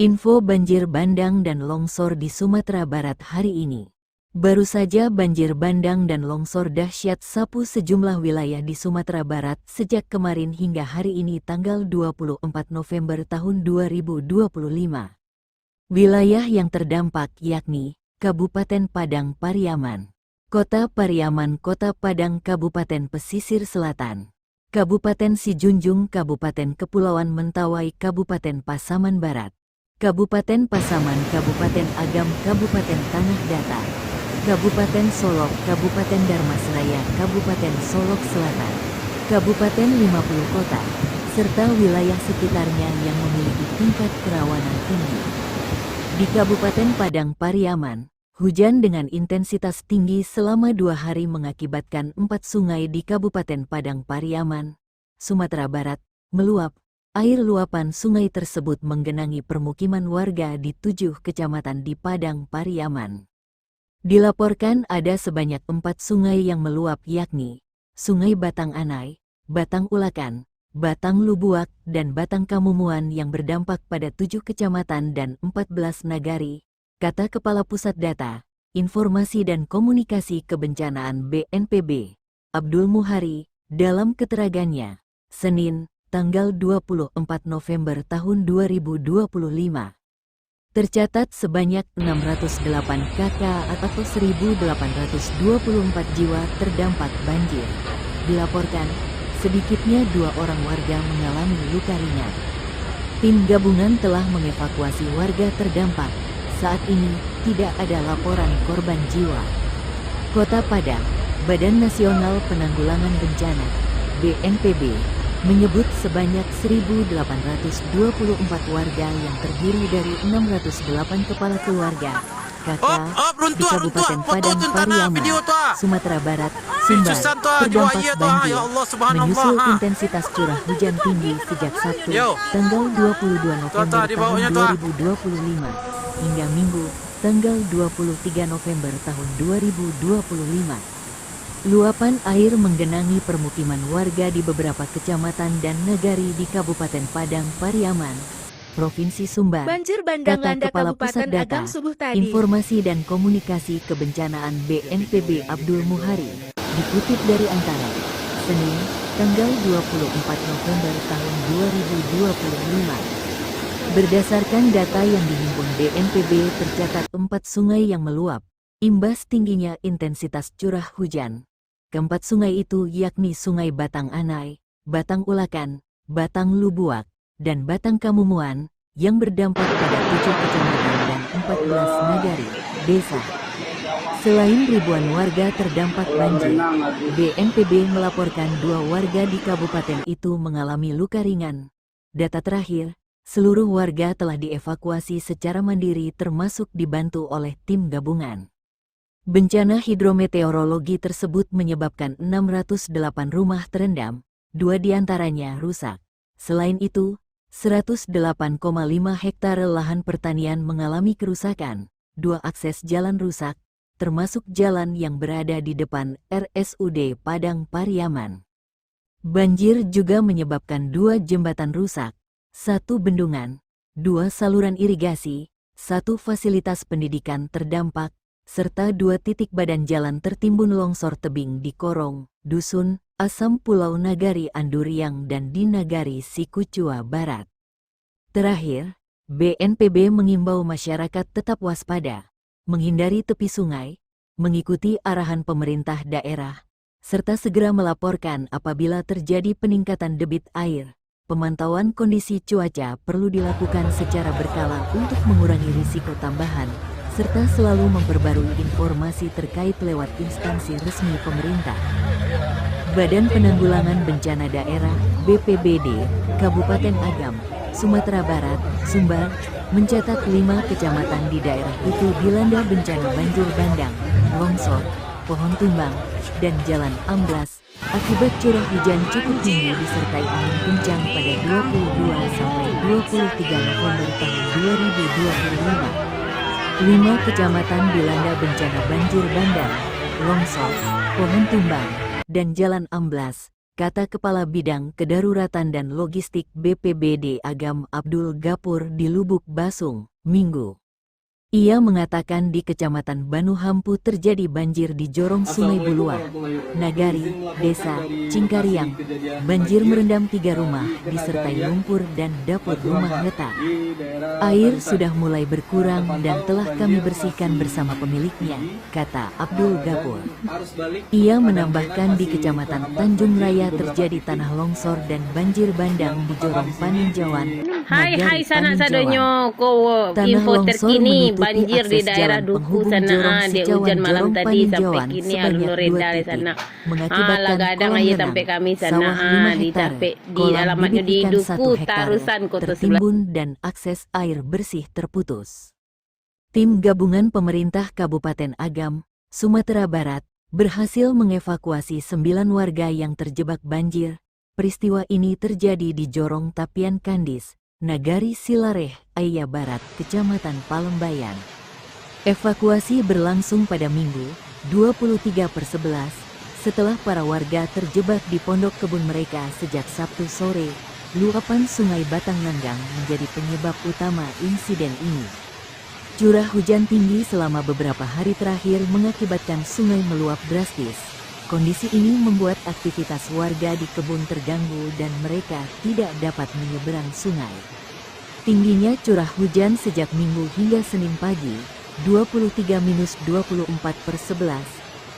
Info banjir bandang dan longsor di Sumatera Barat hari ini. Baru saja banjir bandang dan longsor dahsyat sapu sejumlah wilayah di Sumatera Barat sejak kemarin hingga hari ini tanggal 24 November tahun 2025. Wilayah yang terdampak yakni Kabupaten Padang Pariaman, Kota Pariaman, Kota Padang, Kabupaten Pesisir Selatan, Kabupaten Sijunjung, Kabupaten Kepulauan Mentawai, Kabupaten Pasaman Barat, Kabupaten Pasaman, Kabupaten Agam, Kabupaten Tanah Datar, Kabupaten Solok, Kabupaten Darmasraya, Kabupaten Solok Selatan, Kabupaten 50 Kota, serta wilayah sekitarnya yang memiliki tingkat kerawanan tinggi. Di Kabupaten Padang Pariaman, hujan dengan intensitas tinggi selama 2 hari mengakibatkan 4 sungai di Kabupaten Padang Pariaman, Sumatera Barat, meluap. Air luapan sungai tersebut menggenangi permukiman warga di 7 kecamatan di Padang Pariaman. Dilaporkan ada sebanyak 4 sungai yang meluap yakni Sungai Batang Anai, Batang Ulakan, Batang Lubuak, dan Batang Kamumuan yang berdampak pada 7 kecamatan dan 14 nagari, kata Kepala Pusat Data, Informasi dan Komunikasi Kebencanaan BNPB, Abdul Muhari, dalam keterangannya, Senin, tanggal 24 November tahun 2025. Tercatat sebanyak 608 KK atau 1.824 jiwa terdampak banjir. Dilaporkan, sedikitnya 2 orang warga mengalami luka ringan. Tim gabungan telah mengevakuasi warga terdampak. Saat ini, tidak ada laporan korban jiwa. Kota Padang, Badan Nasional Penanggulangan Bencana, BNPB, menyebut sebanyak 1.824 warga yang terdiri dari 608 kepala keluarga, KK, di Kabupaten Padang Pariaman, Sumatera Barat, Sumbar, terdampak banjir, menyusul intensitas curah hujan tinggi sejak Sabtu, tanggal 22 November tahun 2025, hingga Minggu, tanggal 23 November tahun 2025. Luapan air menggenangi permukiman warga di beberapa kecamatan dan nagari di Kabupaten Padang Pariaman, Provinsi Sumbar. Banjir bandang Kata landa Kepala Pusat Kabupaten Data, Agam subuh tadi. Informasi dan Komunikasi Kebencanaan BNPB Abdul Muhari, dikutip dari Antara, Senin, tanggal 24 November tahun 2025. Berdasarkan data yang dihimpun BNPB, tercatat 4 sungai yang meluap, imbas tingginya intensitas curah hujan. Keempat sungai itu yakni Sungai Batang Anai, Batang Ulakan, Batang Lubuak, dan Batang Kamumuan, yang berdampak pada 7 kecamatan dan 14 nagari, desa. Selain ribuan warga terdampak banjir, BNPB melaporkan 2 warga di kabupaten itu mengalami luka ringan. Data terakhir, seluruh warga telah dievakuasi secara mandiri termasuk dibantu oleh tim gabungan. Bencana hidrometeorologi tersebut menyebabkan 608 rumah terendam, 2 diantaranya rusak. Selain itu, 108,5 hektare lahan pertanian mengalami kerusakan, 2 akses jalan rusak, termasuk jalan yang berada di depan RSUD Padang Pariaman. Banjir juga menyebabkan 2 jembatan rusak, 1 bendungan, 2 saluran irigasi, 1 fasilitas pendidikan terdampak, serta 2 titik badan jalan tertimbun longsor tebing di Korong, Dusun, Asam Pulau Nagari Anduriang dan di Nagari Sikucua Barat. Terakhir, BNPB mengimbau masyarakat tetap waspada, menghindari tepi sungai, mengikuti arahan pemerintah daerah, serta segera melaporkan apabila terjadi peningkatan debit air. Pemantauan kondisi cuaca perlu dilakukan secara berkala untuk mengurangi risiko tambahan, serta selalu memperbarui informasi terkait lewat instansi resmi pemerintah. Badan Penanggulangan Bencana Daerah (BPBD) Kabupaten Agam, Sumatera Barat, Sumbar, mencatat 5 kecamatan di daerah itu dilanda bencana banjir bandang, longsor, pohon tumbang, dan jalan amblas akibat curah hujan cukup tinggi disertai angin kencang pada 22 sampai 23 November tahun 2025. 5 kecamatan dilanda bencana banjir bandang, longsor, pohon tumbang, dan jalan amblas, kata Kepala Bidang Kedaruratan dan Logistik BPBD Agam Abdul Gapur di Lubuk Basung, Minggu. Ia mengatakan di Kecamatan Banuhampu terjadi banjir di jorong Sungai Buluah, Nagari, Desa Cingkariang. Banjir merendam 3 rumah disertai lumpur dan dapur rumah retak. Air sudah mulai berkurang dan telah kami bersihkan bersama pemiliknya, kata Abdul Gapur. Ia menambahkan di Kecamatan Tanjung Raya terjadi tanah longsor dan banjir bandang di jorong Paninjauan, Nagari Paninjauan. Tanah longsor menutupi banjir di akses daerah jalan Duku penghubung sana jorong di Sejawan hujan malam jorong tadi sampai Paninjauan kini sebanyak alun 2 dari titik, sana. mengakibatkan Lagadang kolam aja renang, sampai kami sana sawah 5 di hektar, Tape di kolam alamatnya bibit di ikan 1 Duku hektar, Tarusan Kota Sebelah. tertimbun dan akses air bersih terputus. Tim gabungan pemerintah Kabupaten Agam, Sumatera Barat, berhasil mengevakuasi 9 warga yang terjebak banjir. Peristiwa ini terjadi di Jorong Tapian Kandis, Nagari Silareh, Ayah Barat, Kecamatan Palembayan. Evakuasi berlangsung pada Minggu, 23/11, setelah para warga terjebak di pondok kebun mereka sejak Sabtu sore. Luapan Sungai Batang Nanggang menjadi penyebab utama insiden ini. Curah hujan tinggi selama beberapa hari terakhir mengakibatkan sungai meluap drastis. Kondisi ini membuat aktivitas warga di kebun terganggu dan mereka tidak dapat menyeberang sungai. Tingginya curah hujan sejak Minggu hingga Senin pagi, 23-24/11,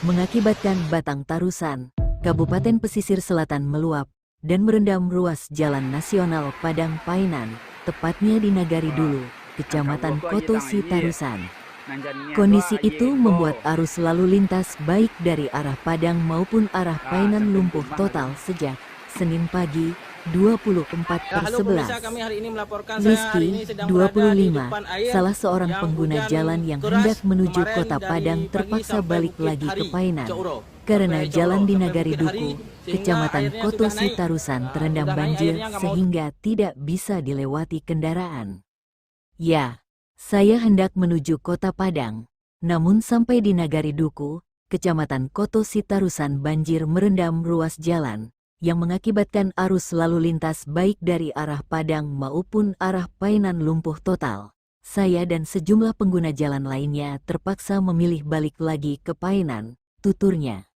mengakibatkan Batang Tarusan, Kabupaten Pesisir Selatan meluap dan merendam ruas Jalan Nasional Padang Painan, tepatnya di Nagari Dulu, Kecamatan Kotosi Tarusan. Kondisi itu membuat arus lalu lintas baik dari arah Padang maupun arah Painan lumpuh total sejak Senin pagi, 24/11. Rizky, 25, salah seorang pengguna jalan yang hendak menuju kota Padang terpaksa balik lagi ke Painan karena jalan di Nagari Duku, Kecamatan Kotosi Tarusan terendam banjir sehingga tidak bisa dilewati kendaraan. Ya, saya hendak menuju kota Padang, namun sampai di Nagari Duku, Kecamatan Kotosi Tarusan banjir merendam ruas jalan, yang mengakibatkan arus lalu lintas baik dari arah Padang maupun arah Painan lumpuh total. Saya dan sejumlah pengguna jalan lainnya terpaksa memilih balik lagi ke Painan, tuturnya.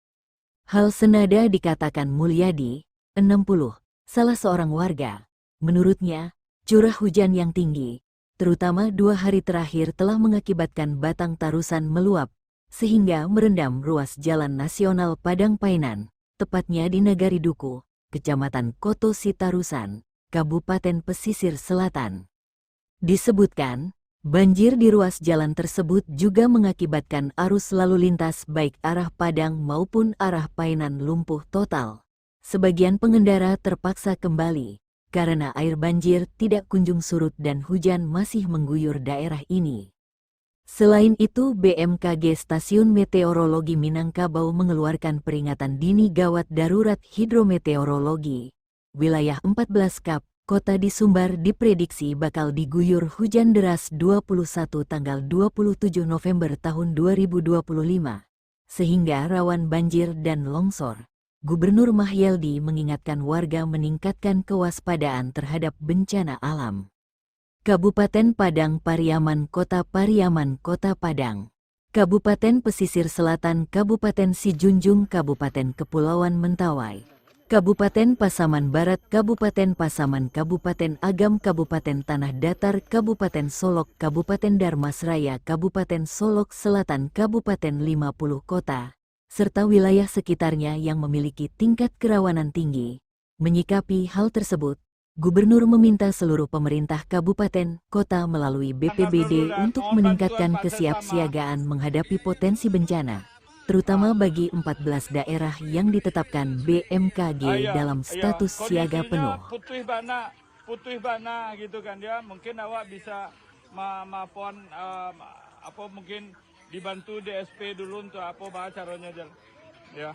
Hal senada dikatakan Mulyadi, 60, salah seorang warga. Menurutnya, curah hujan yang tinggi, terutama 2 hari terakhir telah mengakibatkan Batang Tarusan meluap, sehingga merendam ruas Jalan Nasional Padang Painan, tepatnya di Nagari Duku, Kecamatan Kotosi Tarusan, Kabupaten Pesisir Selatan. Disebutkan, banjir di ruas jalan tersebut juga mengakibatkan arus lalu lintas baik arah Padang maupun arah Painan lumpuh total. Sebagian pengendara terpaksa kembali karena air banjir tidak kunjung surut dan hujan masih mengguyur daerah ini. Selain itu, BMKG Stasiun Meteorologi Minangkabau mengeluarkan peringatan dini gawat darurat hidrometeorologi. Wilayah 14 Kap, kota di Sumbar diprediksi bakal diguyur hujan deras 21 tanggal 27 November tahun 2025, sehingga rawan banjir dan longsor. Gubernur Mahyeldi mengingatkan warga meningkatkan kewaspadaan terhadap bencana alam. Kabupaten Padang Pariaman Kota Pariaman Kota Padang, Kabupaten Pesisir Selatan Kabupaten Sijunjung Kabupaten Kepulauan Mentawai, Kabupaten Pasaman Barat Kabupaten Pasaman Kabupaten Agam Kabupaten Tanah Datar Kabupaten Solok Kabupaten Darmasraya Kabupaten Solok Selatan Kabupaten 50 Kota, serta wilayah sekitarnya yang memiliki tingkat kerawanan tinggi. Menyikapi hal tersebut, Gubernur meminta seluruh pemerintah kabupaten, kota melalui BPBD untuk meningkatkan kesiapsiagaan menghadapi potensi bencana, terutama bagi 14 daerah yang ditetapkan BMKG dalam status siaga penuh. Putih bana gitu kan ya, mungkin awak bisa mapon apa mungkin dibantu DSP dulu untuk apa caranya ya.